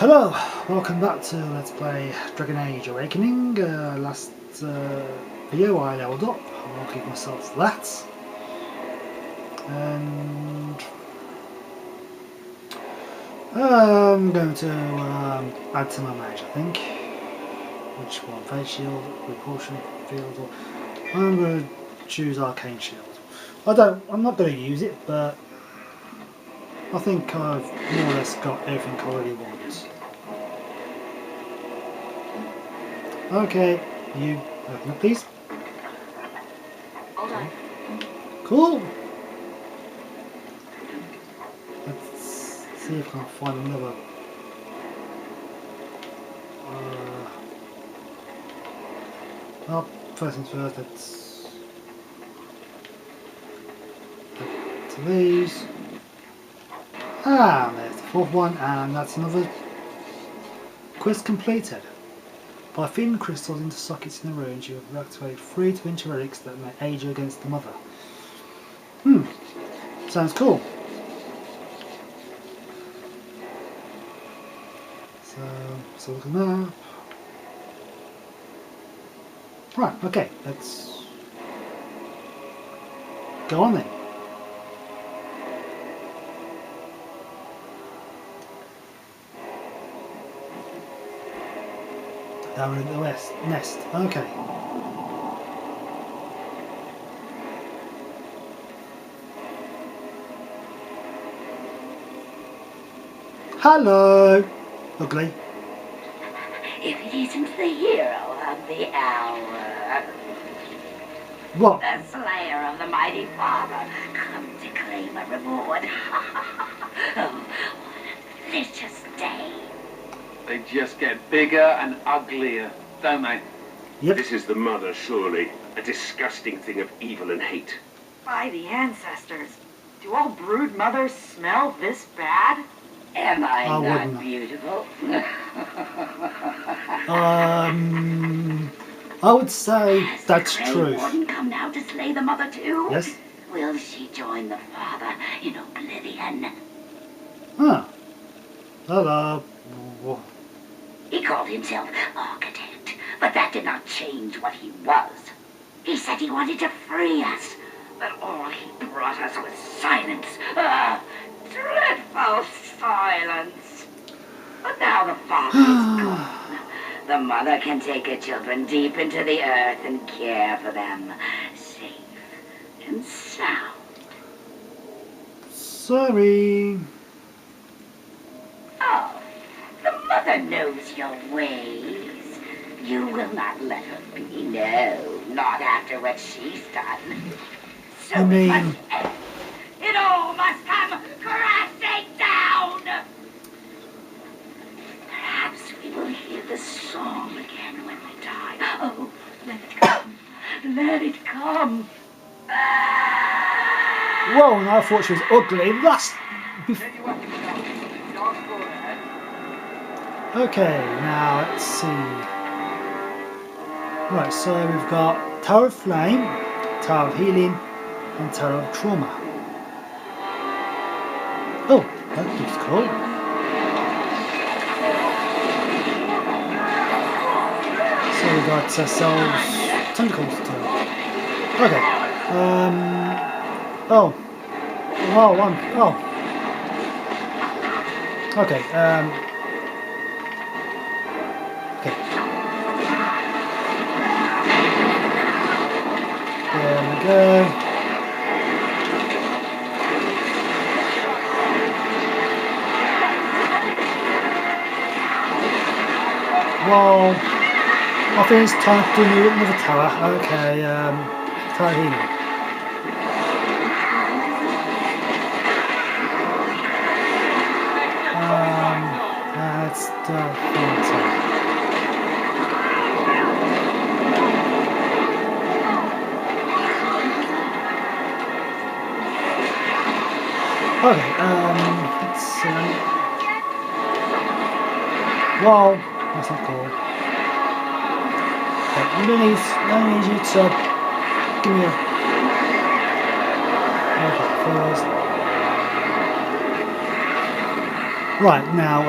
Hello, welcome back to Let's Play Dragon Age Awakening. Last video I leveled up, I'll give myself that. And I'm going to add to my mage, I think. Which one? Face Shield, Repulsion Field, or I'm going to choose Arcane Shield. I'm not going to use it, but I think I've more or less got everything I really want. Okay, you open up please. Hold on. Cool. Let's see if I can find another. Well, first things first, let's add to these. Ah, there's the fourth one, and that's another quest completed. By feeding crystals into sockets in the ruins, you have activated 3 twin relics that may aid you against the mother. Sounds cool. So look at the map. Right, okay, let's go on then. Down in the west nest. Okay. Hello, ugly. If it isn't the hero of the hour, What? the slayer of the mighty father, come to claim a reward. Oh, what a delicious day. They just get bigger and uglier, don't they? Yep. This is the mother, surely. A disgusting thing of evil and hate. By the ancestors, do all brood mothers smell this bad? Am I not wouldn't. beautiful? I would say Has that's the Grey true. Warden come now to slay the mother too? Yes. Will she join the father in oblivion? Huh. Hello. He called himself architect, but that did not change what he was. He said he wanted to free us, but all he brought us was silence. Dreadful silence. But now the father is gone. The mother can take her children deep into the earth and care for them, safe and sound. Sorry. Oh, the mother knows your ways. You will not let her be. No, not after what she's done. So I mean- it must end. It all must come crashing down. Perhaps we will hear the song again when we die. Oh, let it come. Let it come. Whoa, and I thought she was ugly. Okay, now let's see. Right, so we've got Tower of Flame, Tower of Healing, and Tower of Trauma. Oh, that looks cool. So we got ourselves tentacles too. Okay. Oh. Oh, one. Oh. Okay. Okay. There we go. Well, I think it's time to do another tower. Okay, tower healing. Let's start from okay, let's see. Wow, that's not cool. Okay, I'm gonna need you to give me a. Okay, first. Right, now,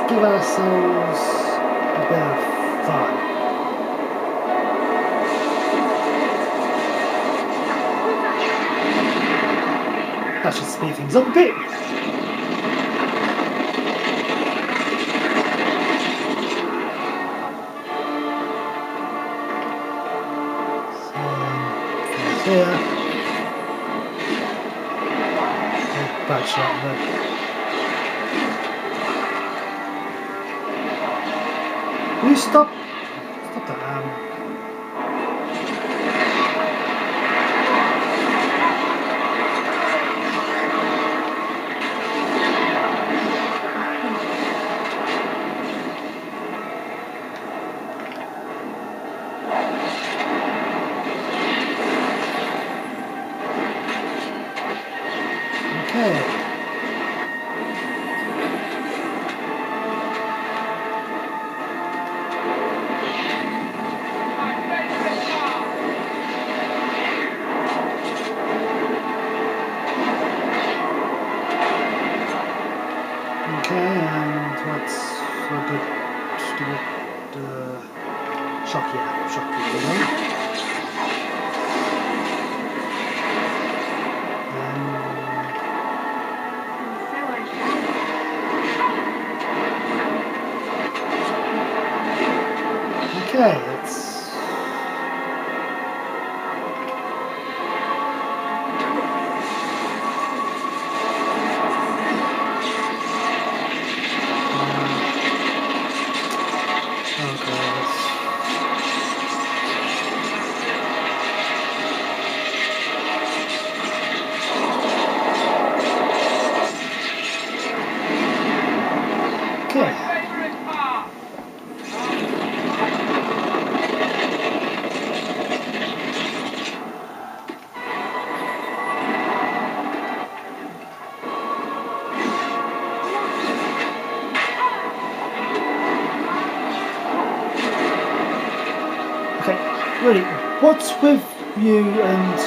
give ourselves a bit of fun. That should speed things up a bit. So, here. Bad shot there. Will you stop? Stop that. Okay. Okay, and what's a good shock? Yeah, shock. Okay, let's. Okay. Okay, really, what's with you and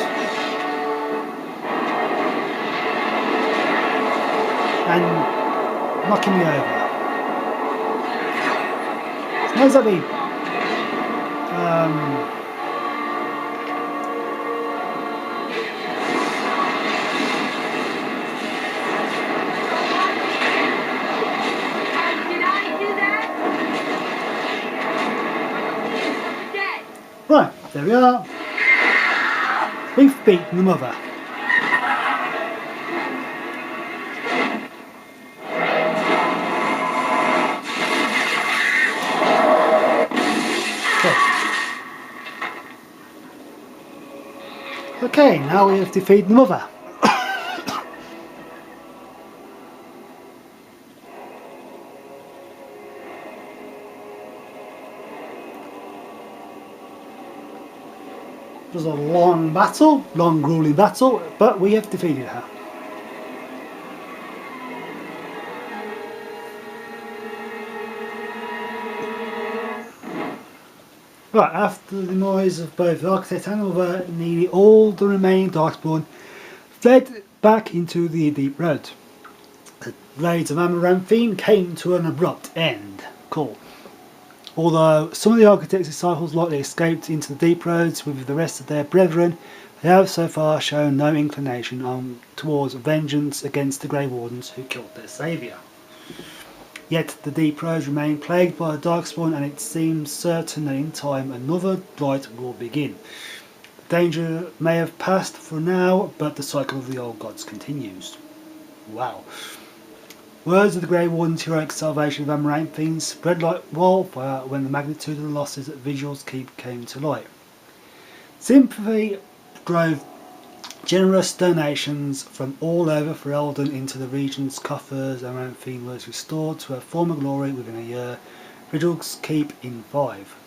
knocking me over? How does that mean? Right, there we are. We've beaten the mother. Okay, now we have defeated the mother. It was a long battle, long grueling battle, but we have defeated her. Right, after the demise of both the Architect and the Mother, nearly all the remaining Darkspawn fled back into the Deep Road. The raids of Amaranthine came to an abrupt end. Cool. Although some of the Architect's disciples likely escaped into the Deep Roads with the rest of their brethren, they have so far shown no inclination towards vengeance against the Grey Wardens who killed their saviour. Yet the Deep Roads remain plagued by the Darkspawn, and it seems certain that in time another blight will begin. The danger may have passed for now, but the cycle of the old gods continues. Wow. Words of the Grey Warden's heroic salvation of Amaranthine spread like wildfire when the magnitude of the losses at Vigil's Keep came to light. Sympathy drove generous donations from all over Ferelden into the region's coffers. Amaranthine was restored to her former glory within a year, Vigil's Keep in 5.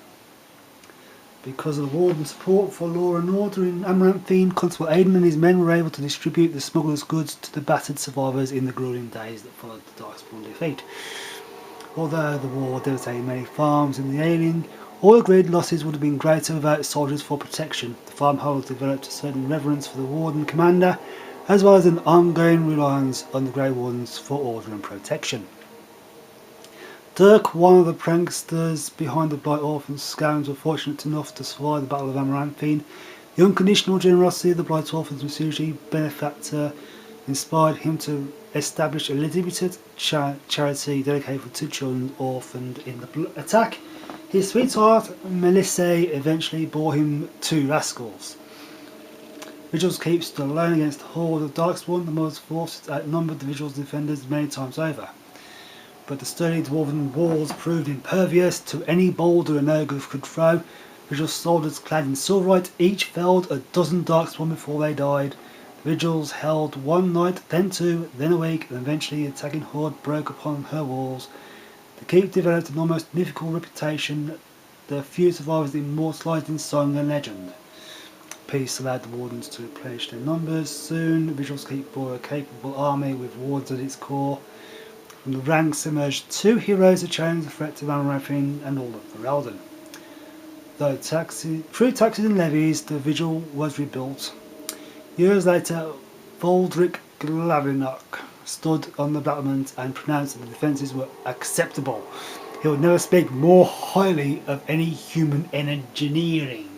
Because of the Warden's support for law and order in Amaranthine, Constable Aidan and his men were able to distribute the smugglers' goods to the battered survivors in the grueling days that followed the Darkspawn defeat. Although the war devastated many farms in the Ailing, all agreed losses would have been greater without soldiers for protection. The farmholders developed a certain reverence for the Warden commander, as well as an ongoing reliance on the Grey Wardens for order and protection. Dirk, one of the pranksters behind the Blight Orphans scams, were fortunate enough to survive the Battle of Amaranthine. The unconditional generosity of the Blight Orphans Masuji benefactor inspired him to establish a limited charity dedicated to children orphaned in the attack. His sweetheart, Melissa, eventually bore him 2 rascals. Vigil's Keep stood alone against the horde of Darkspawn. The most forces outnumbered the Vigil's defenders many times over. But the sturdy dwarven walls proved impervious to any boulder an ogre could throw. Vigil's soldiers clad in silverite each felled a dozen Darkspawn before they died. The Vigils held 1 night, then 2, then a week, and eventually the attacking horde broke upon her walls. The keep developed an almost mythical reputation, the few survivors immortalised in song and legend. Peace allowed the wardens to replenish their numbers. Soon, Vigil's Keep bore a capable army with wardens at its core. From the ranks emerged 2 heroes who challenged the threat of Amaranthine and all of Ferelden. Through taxes and levies, the Vigil was rebuilt. Years later, Voldric Glavinok stood on the battlement and pronounced that the defences were acceptable. He would never speak more highly of any human engineering.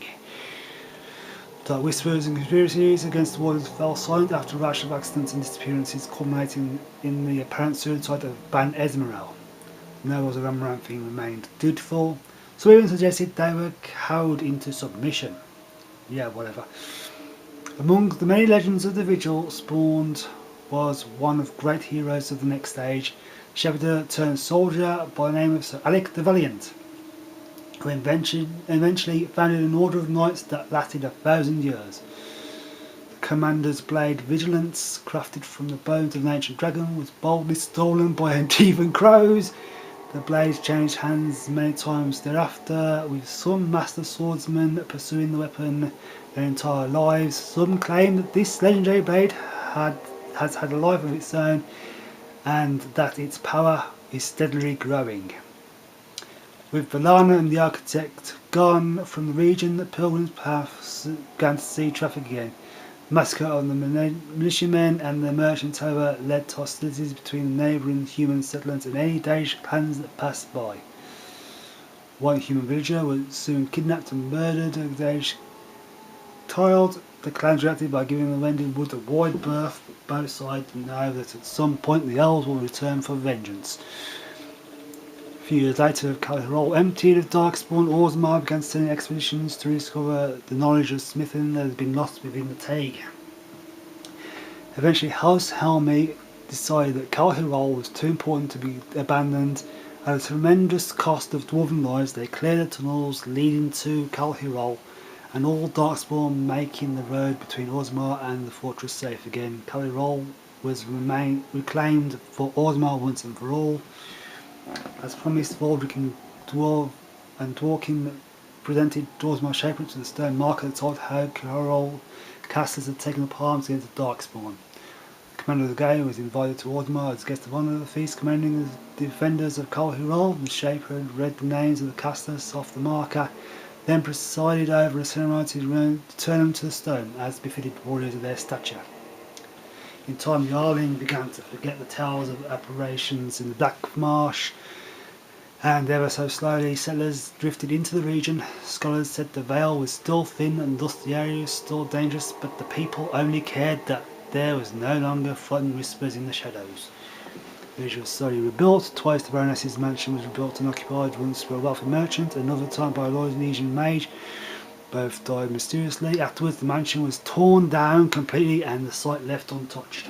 Dark whispers and conspiracies against the wardens fell silent after a rash of accidents and disappearances culminating in the apparent suicide of Ban Esmeralda. The nobles of Amaranthine remained dutiful, so even suggested they were cowed into submission. Yeah, whatever. Among the many legends of the Vigil spawned was one of great heroes of the next age, shepherd turned soldier by the name of Sir Alec the Valiant, who eventually founded an order of knights that lasted 1,000 years. The commander's blade Vigilance, crafted from the bones of an ancient dragon, was boldly stolen by Antivan crows. The blade changed hands many times thereafter, with some master swordsmen pursuing the weapon their entire lives. Some claim that this legendary blade has had a life of its own, and that its power is steadily growing. With Valana and the Architect gone from the region, the pilgrims' paths began to see traffic again. The massacre of the militiamen and the merchants, however, led to hostilities between the neighbouring human settlements and any Danish clans that passed by. One human villager was soon kidnapped and murdered. A Danish child, the clans reacted by giving the Wended Wood a wide berth, but both sides know that at some point the elves will return for vengeance. A few years later, Calherol emptied of Darkspawn, Orzammar began sending expeditions to rediscover the knowledge of smithing that had been lost within the Taig. Eventually, House Helmi decided that Calherol was too important to be abandoned. At a tremendous cost of dwarven lives, they cleared the tunnels leading to Calherol, and all Darkspawn making the road between Orzammar and the fortress safe again. Calherol was reclaimed for Orzammar once and for all. As promised, Voldric and Dworkin presented Orzammar Shaper to the stone marker that told how Calherol casters had taken up arms against the Darkspawn. The commander of the game was invited to Orzammar as guest of honour at the feast, commanding the defenders of Calherol. The Shaper had read the names of the casters off the marker, then presided over a ceremony to return them to the stone, as befitted warriors of their stature. In time, the Arling began to forget the tales of apparitions in the Black Marsh, and ever so slowly settlers drifted into the region. Scholars said the veil was still thin and thus the area was still dangerous, but the people only cared that there was no longer frightened whispers in the shadows. The village was slowly rebuilt. Twice the Baroness's mansion was rebuilt and occupied, once by a wealthy merchant, another time by a Loresian mage. Both died mysteriously. Afterwards, the mansion was torn down completely and the site left untouched.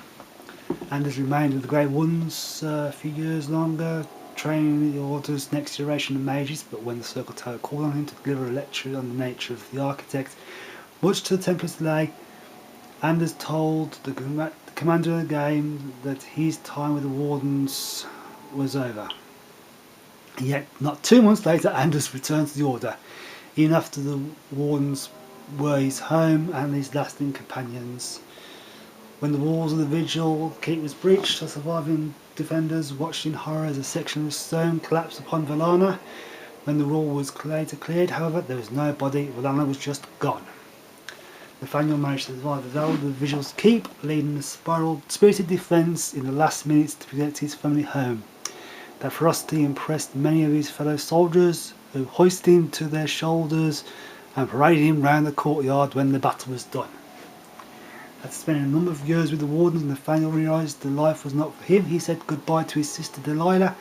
Anders remained with the Grey Ones a few years longer, training the Order's next generation of mages, but when the Circle Tower called on him to deliver a lecture on the nature of the Architect, much to the Templar's delay, Anders told the commander of the game that his time with the Wardens was over. Yet, not 2 months later, Anders returned to the Order, even after the Wardens were his home and his lasting companions. When the walls of the Vigil Keep was breached, the surviving defenders watched in horror as a section of stone collapsed upon Valana. When the wall was later cleared, however, there was no body. Valana was just gone. Nathaniel managed to survive the battle of the Vigil's Keep, leading a spirited defence in the last minutes to protect his family home. That ferocity impressed many of his fellow soldiers, who hoisted him to their shoulders and paraded him round the courtyard when the battle was done. After spending a number of years with the wardens, Nathaniel realised that life was not for him. He said goodbye to his sister Delilah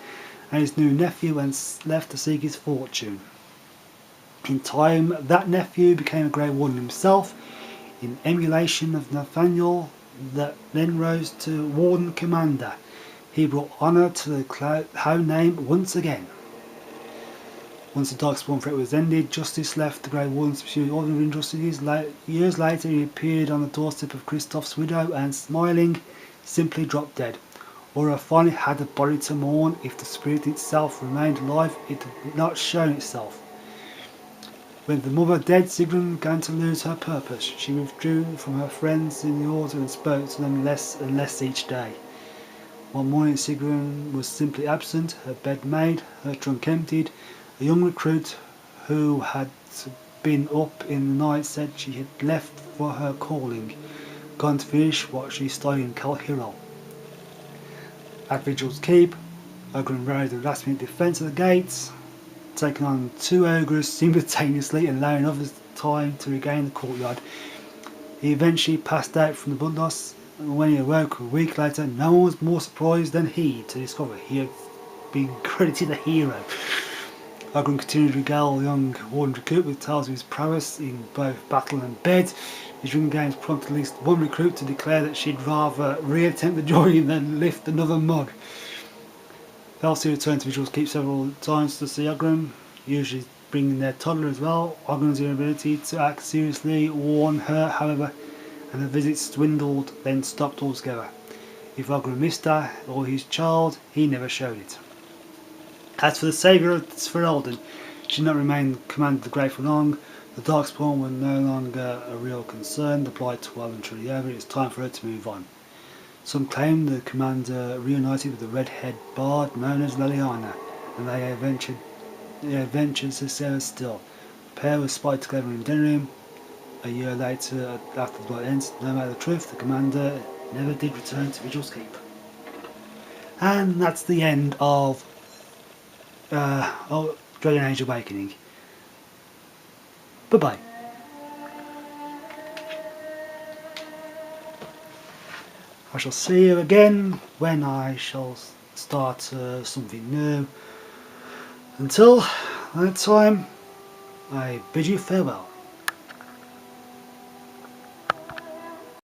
and his new nephew and left to seek his fortune. In time, that nephew became a Grey Warden himself, in emulation of Nathaniel, that then rose to Warden Commander. He brought honour to the Hound name once again. Once the Darkspawn threat was ended, justice left the Grey Wardens to pursue ordinary injustices. Years later, he appeared on the doorstep of Kristoff's widow and, smiling, simply dropped dead. Aura finally had a body to mourn. If the spirit itself remained alive, it had not shown itself. When the mother dead, Sigrun began to lose her purpose. She withdrew from her friends in the Order and spoke to them less and less each day. One morning Sigrun was simply absent, her bed made, her trunk emptied. A young recruit who had been up in the night said she had left for her calling, gone to finish what she studied in Calhirol. At Vigil's Keep, Oghrin raided the last-minute defence of the gates, taking on 2 ogres simultaneously and allowing others time to regain the courtyard. He eventually passed out from the blood loss, and when he awoke a week later, no one was more surprised than he to discover he had been credited a hero. Oghrin continued to regale the young Warden recruit with tales of his prowess in both battle and bed. His drinking games prompted at least one recruit to declare that she'd rather re-attempt the journey than lift another mug. Elsie returned to Vigil's Keep several times to see Oghrin, usually bringing their toddler as well. Oghrin's inability to act seriously warned her, however, and the visits dwindled, then stopped altogether. If Oghrin missed her or his child, he never showed it. As for the saviour of Sveralden, she did not remain commander of the Great for long. The Darkspawn were no longer a real concern. The plight well and truly over. It was time for her to move on. Some claim the commander reunited with the red-haired bard known as Leliana, and they adventured to still. The pair were spotted together in Denrim. A year later, after the blood ends, no matter the truth, the commander never did return to Vigil's Keep. And that's the end of Dragon Age Awakening. Bye bye. I shall see you again when I shall start something new. Until that time, I bid you farewell.